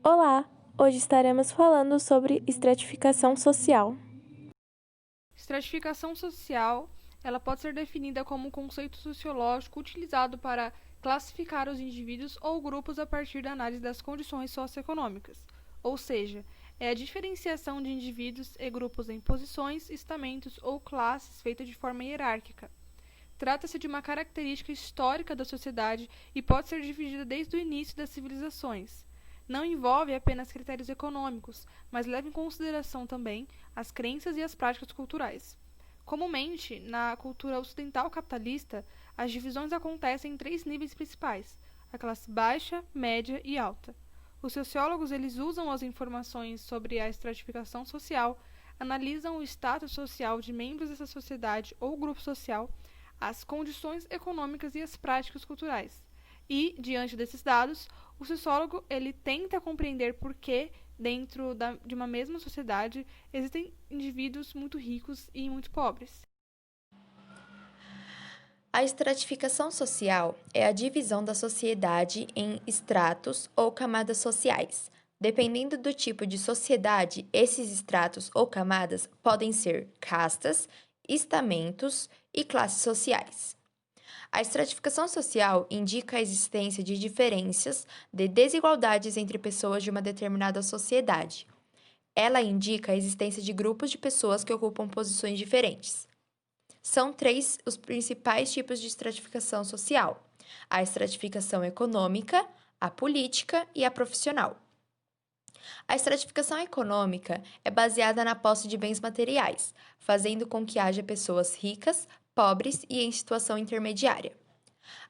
Olá! Hoje estaremos falando sobre estratificação social. Estratificação social, ela pode ser definida como um conceito sociológico utilizado para classificar os indivíduos ou grupos a partir da análise das condições socioeconômicas, ou seja, é a diferenciação de indivíduos e grupos em posições, estamentos ou classes feita de forma hierárquica. Trata-se de uma característica histórica da sociedade e pode ser dividida desde o início das civilizações. Não envolve apenas critérios econômicos, mas leva em consideração também as crenças e as práticas culturais. Comumente, na cultura ocidental capitalista, as divisões acontecem em três níveis principais: a classe baixa, média e alta. Os sociólogos eles usam as informações sobre a estratificação social, analisam o status social de membros dessa sociedade ou grupo social, as condições econômicas e as práticas culturais. E, diante desses dados, o sociólogo ele tenta compreender por que, dentro de uma mesma sociedade, existem indivíduos muito ricos e muito pobres. A estratificação social é a divisão da sociedade em estratos ou camadas sociais. Dependendo do tipo de sociedade, esses estratos ou camadas podem ser castas, estamentos e classes sociais. A estratificação social indica a existência de diferenças de desigualdades entre pessoas de uma determinada sociedade. Ela indica a existência de grupos de pessoas que ocupam posições diferentes. São três os principais tipos de estratificação social: a estratificação econômica, a política e a profissional. A estratificação econômica é baseada na posse de bens materiais, fazendo com que haja pessoas ricas, pobres e em situação intermediária.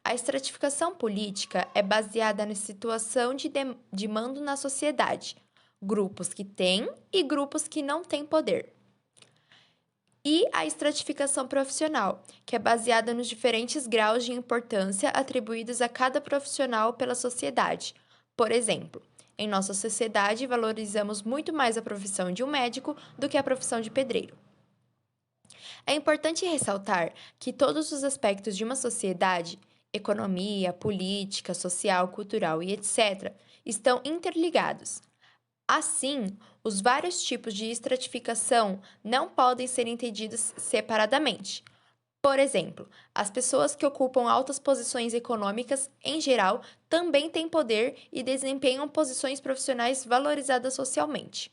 A estratificação política é baseada na situação de mando na sociedade, grupos que têm e grupos que não têm poder. E a estratificação profissional, que é baseada nos diferentes graus de importância atribuídos a cada profissional pela sociedade. Por exemplo, em nossa sociedade valorizamos muito mais a profissão de um médico do que a profissão de pedreiro. É importante ressaltar que todos os aspectos de uma sociedade, economia, política, social, cultural e etc., estão interligados. Assim, os vários tipos de estratificação não podem ser entendidos separadamente. Por exemplo, as pessoas que ocupam altas posições econômicas, em geral, também têm poder e desempenham posições profissionais valorizadas socialmente.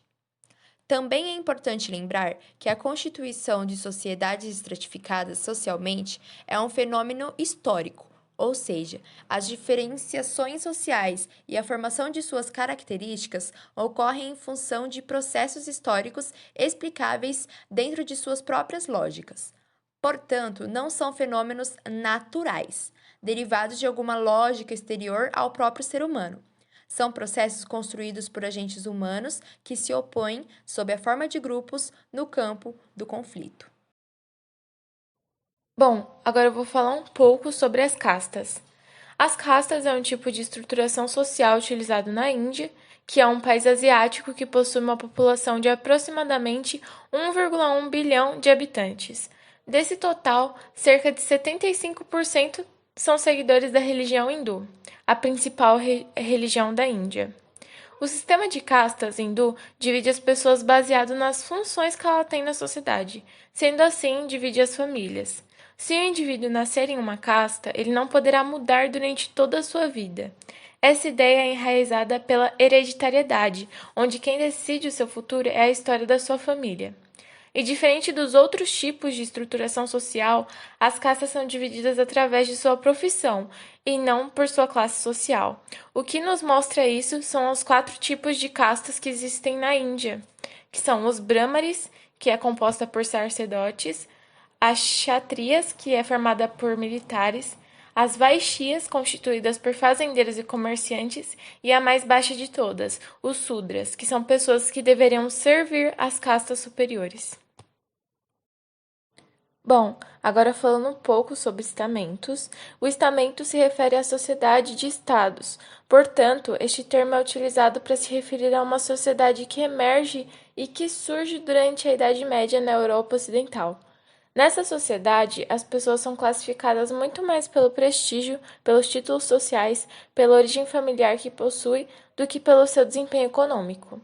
Também é importante lembrar que a constituição de sociedades estratificadas socialmente é um fenômeno histórico, ou seja, as diferenciações sociais e a formação de suas características ocorrem em função de processos históricos explicáveis dentro de suas próprias lógicas. Portanto, não são fenômenos naturais, derivados de alguma lógica exterior ao próprio ser humano. São processos construídos por agentes humanos que se opõem, sob a forma de grupos, no campo do conflito. Bom, agora eu vou falar um pouco sobre as castas. As castas é um tipo de estruturação social utilizado na Índia, que é um país asiático que possui uma população de aproximadamente 1,1 bilhão de habitantes. Desse total, cerca de 75% são seguidores da religião hindu, a principal religião da Índia. O sistema de castas hindu divide as pessoas baseado nas funções que ela tem na sociedade, sendo assim, divide as famílias. Se o indivíduo nascer em uma casta, ele não poderá mudar durante toda a sua vida. Essa ideia é enraizada pela hereditariedade, onde quem decide o seu futuro é a história da sua família. E diferente dos outros tipos de estruturação social, as castas são divididas através de sua profissão e não por sua classe social. O que nos mostra isso são os 4 tipos de castas que existem na Índia, que são os Brahmaris, que é composta por sacerdotes, as Kshatriyas, que é formada por militares, as Vaishyas, constituídas por fazendeiros e comerciantes, e a mais baixa de todas, os Sudras, que são pessoas que deveriam servir às castas superiores. Bom, agora falando um pouco sobre estamentos, o estamento se refere à sociedade de estados. Portanto, este termo é utilizado para se referir a uma sociedade que emerge e que surge durante a Idade Média na Europa Ocidental. Nessa sociedade, as pessoas são classificadas muito mais pelo prestígio, pelos títulos sociais, pela origem familiar que possui, do que pelo seu desempenho econômico.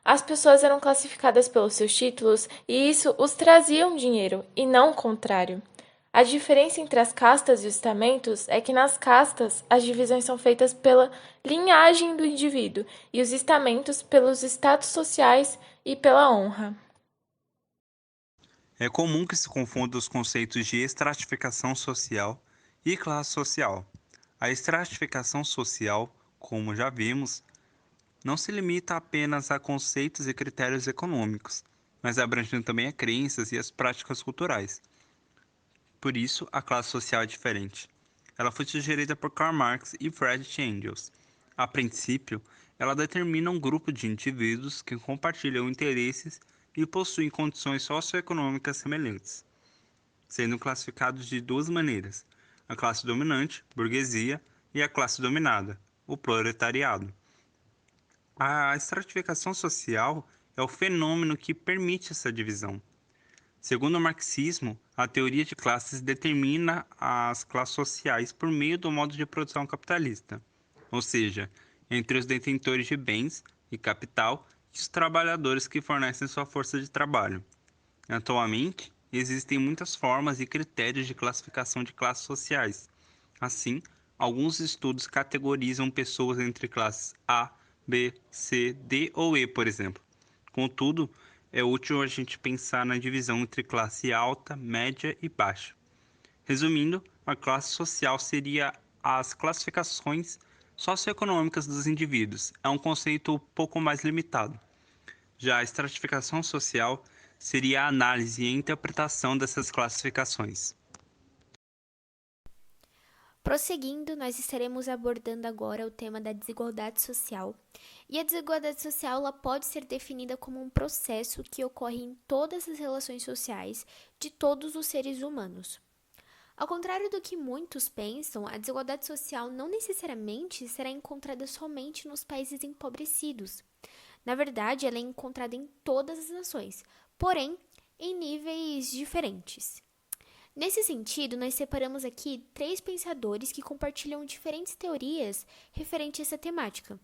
As pessoas eram classificadas pelos seus títulos e isso os trazia um dinheiro, e não o contrário. A diferença entre as castas e os estamentos é que nas castas as divisões são feitas pela linhagem do indivíduo e os estamentos pelos status sociais e pela honra. É comum que se confunda os conceitos de estratificação social e classe social. A estratificação social, como já vimos, não se limita apenas a conceitos e critérios econômicos, mas abrange também as crenças e as práticas culturais. Por isso, a classe social é diferente. Ela foi sugerida por Karl Marx e Friedrich Engels. A princípio, ela determina um grupo de indivíduos que compartilham interesses e possuem condições socioeconômicas semelhantes, sendo classificados de duas maneiras: a classe dominante, burguesia, e a classe dominada, o proletariado. A estratificação social é o fenômeno que permite essa divisão. Segundo o marxismo, a teoria de classes determina as classes sociais por meio do modo de produção capitalista, ou seja, entre os detentores de bens e capital e os trabalhadores que fornecem sua força de trabalho. Atualmente, existem muitas formas e critérios de classificação de classes sociais. Assim, alguns estudos categorizam pessoas entre classes A, B, C, D ou E, por exemplo. Contudo, é útil a gente pensar na divisão entre classe alta, média e baixa. Resumindo, a classe social seria as classificações socioeconômicas dos indivíduos. É um conceito um pouco mais limitado. Já a estratificação social seria a análise e a interpretação dessas classificações. Prosseguindo, nós estaremos abordando agora o tema da desigualdade social. E a desigualdade social ela pode ser definida como um processo que ocorre em todas as relações sociais de todos os seres humanos. Ao contrário do que muitos pensam, a desigualdade social não necessariamente será encontrada somente nos países empobrecidos. Na verdade, ela é encontrada em todas as nações, porém em níveis diferentes. Nesse sentido, nós separamos aqui 3 pensadores que compartilham diferentes teorias referentes a essa temática.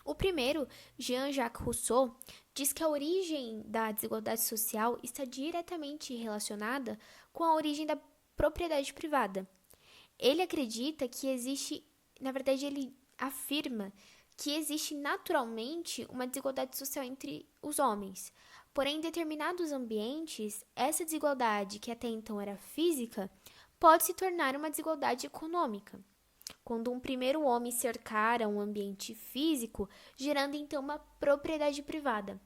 O primeiro, Jean-Jacques Rousseau, diz que a origem da desigualdade social está diretamente relacionada com a origem da propriedade privada. Ele acredita que ele afirma que existe naturalmente uma desigualdade social entre os homens. Porém, em determinados ambientes, essa desigualdade, que até então era física, pode se tornar uma desigualdade econômica, quando um primeiro homem cercara um ambiente físico, gerando então uma propriedade privada.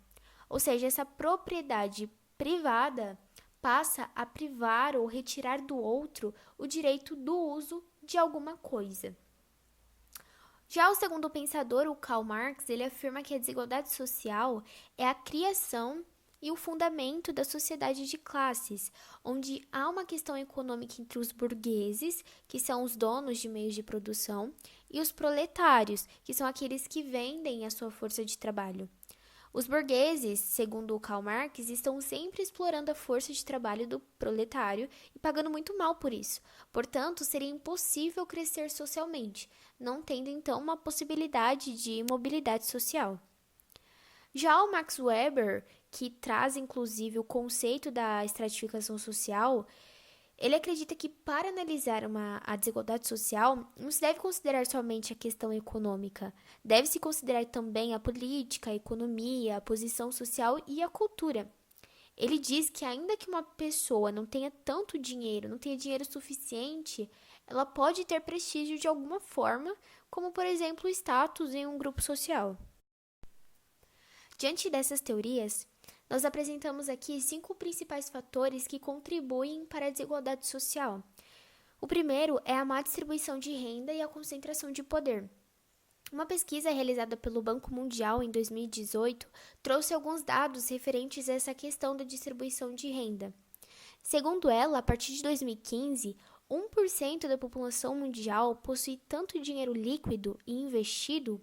Ou seja, essa propriedade privada passa a privar ou retirar do outro o direito do uso de alguma coisa. Já o segundo pensador, o Karl Marx, ele afirma que a desigualdade social é a criação e o fundamento da sociedade de classes, onde há uma questão econômica entre os burgueses, que são os donos de meios de produção, e os proletários, que são aqueles que vendem a sua força de trabalho. Os burgueses, segundo o Karl Marx, estão sempre explorando a força de trabalho do proletário e pagando muito mal por isso. Portanto, seria impossível crescer socialmente, não tendo então uma possibilidade de mobilidade social. Já o Max Weber, que traz inclusive o conceito da estratificação social, ele acredita que para analisar a desigualdade social, não se deve considerar somente a questão econômica, deve-se considerar também a política, a economia, a posição social e a cultura. Ele diz que ainda que uma pessoa não tenha tanto dinheiro, não tenha dinheiro suficiente, ela pode ter prestígio de alguma forma, como por exemplo o status em um grupo social. Diante dessas teorias, nós apresentamos aqui 5 principais fatores que contribuem para a desigualdade social. O primeiro é a má distribuição de renda e a concentração de poder. Uma pesquisa realizada pelo Banco Mundial em 2018 trouxe alguns dados referentes a essa questão da distribuição de renda. Segundo ela, a partir de 2015, 1% da população mundial possui tanto dinheiro líquido e investido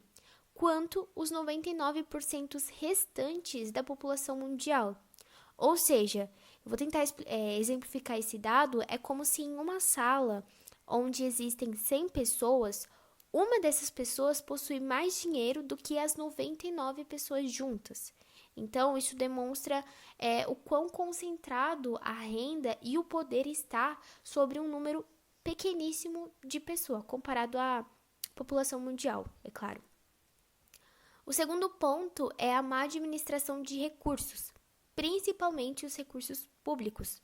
quanto os 99% restantes da população mundial. Ou seja, eu vou tentar exemplificar esse dado, é como se em uma sala onde existem 100 pessoas, uma dessas pessoas possui mais dinheiro do que as 99 pessoas juntas. Então, isso demonstra o quão concentrado a renda e o poder está sobre um número pequeníssimo de pessoas, comparado à população mundial, é claro. O segundo ponto é a má administração de recursos, principalmente os recursos públicos,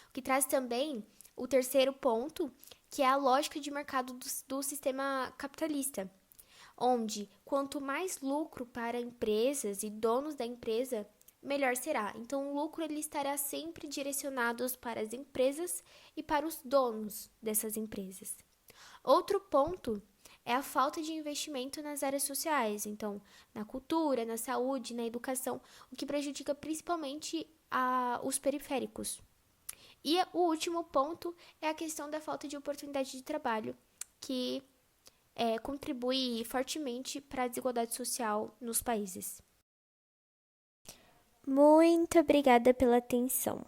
o que traz também o terceiro ponto, que é a lógica de mercado do sistema capitalista, onde quanto mais lucro para empresas e donos da empresa, melhor será. Então, o lucro ele estará sempre direcionado para as empresas e para os donos dessas empresas. Outro ponto é a falta de investimento nas áreas sociais, então, na cultura, na saúde, na educação, o que prejudica principalmente os periféricos. E o último ponto é a questão da falta de oportunidade de trabalho, que contribui fortemente para a desigualdade social nos países. Muito obrigada pela atenção.